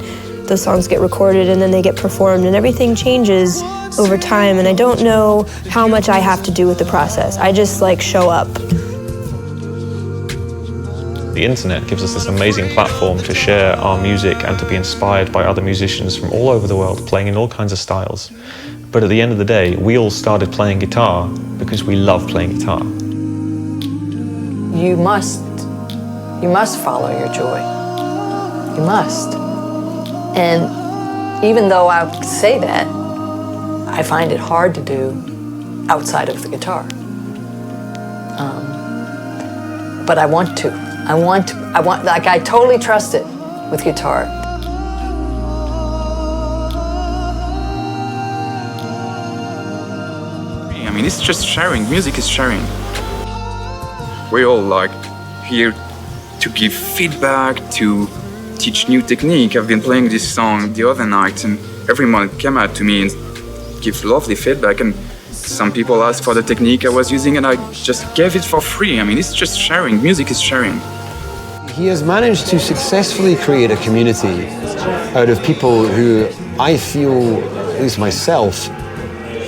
the songs get recorded and then they get performed, and everything changes over time, and I don't know how much I have to do with the process. I just like show up. The internet gives us this amazing platform to share our music and to be inspired by other musicians from all over the world playing in all kinds of styles. But at the end of the day, we all started playing guitar because we love playing guitar. You must follow your joy. You must. And even though I say that, I find it hard to do outside of the guitar. But I want to. Like I totally trust it with guitar. I mean, it's just sharing. Music is sharing. We're all like here to give feedback, to teach new technique. I've been playing this song the other night, and everyone came out to me and give lovely feedback. And some people asked for the technique I was using, and I just gave it for free. I mean, it's just sharing. Music is sharing. He has managed to successfully create a community out of people who I feel, at least myself,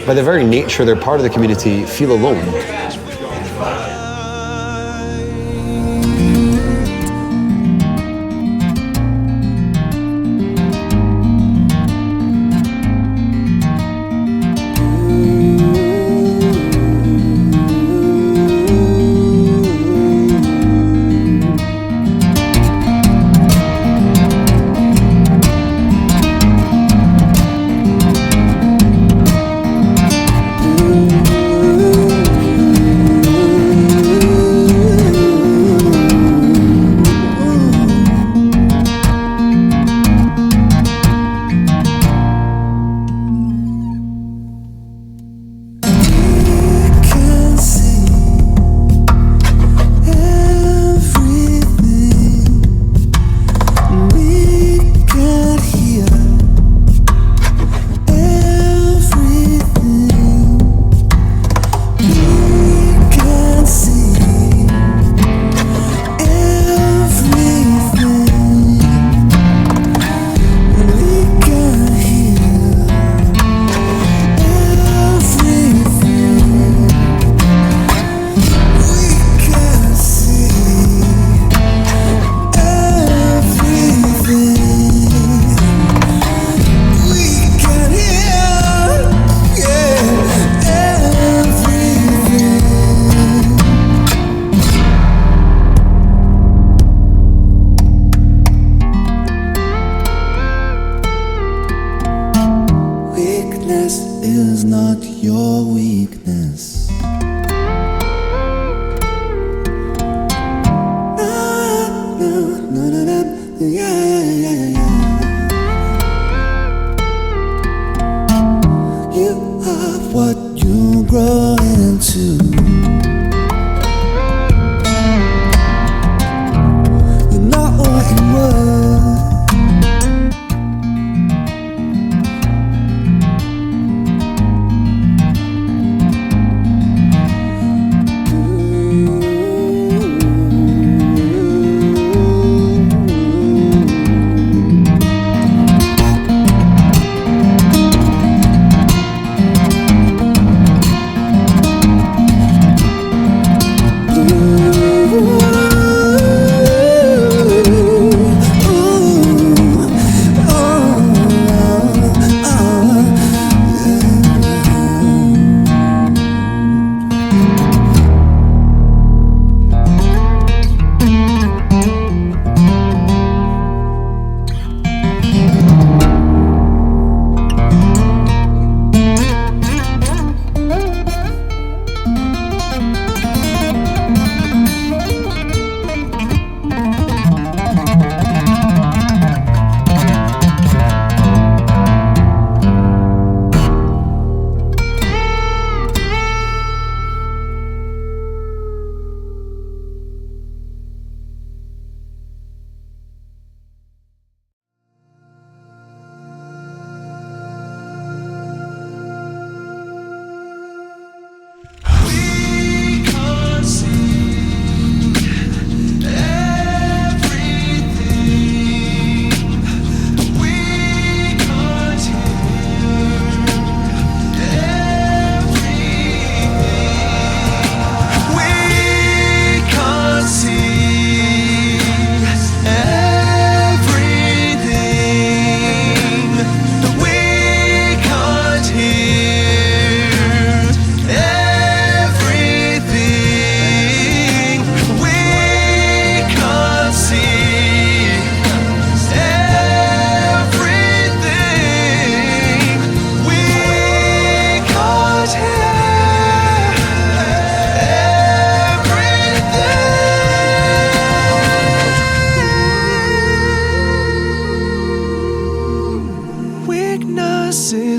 by the very nature they're part of the community, feel alone. is not your weakness. You are what you grow into. You're not what you were.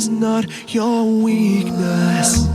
is not your weakness.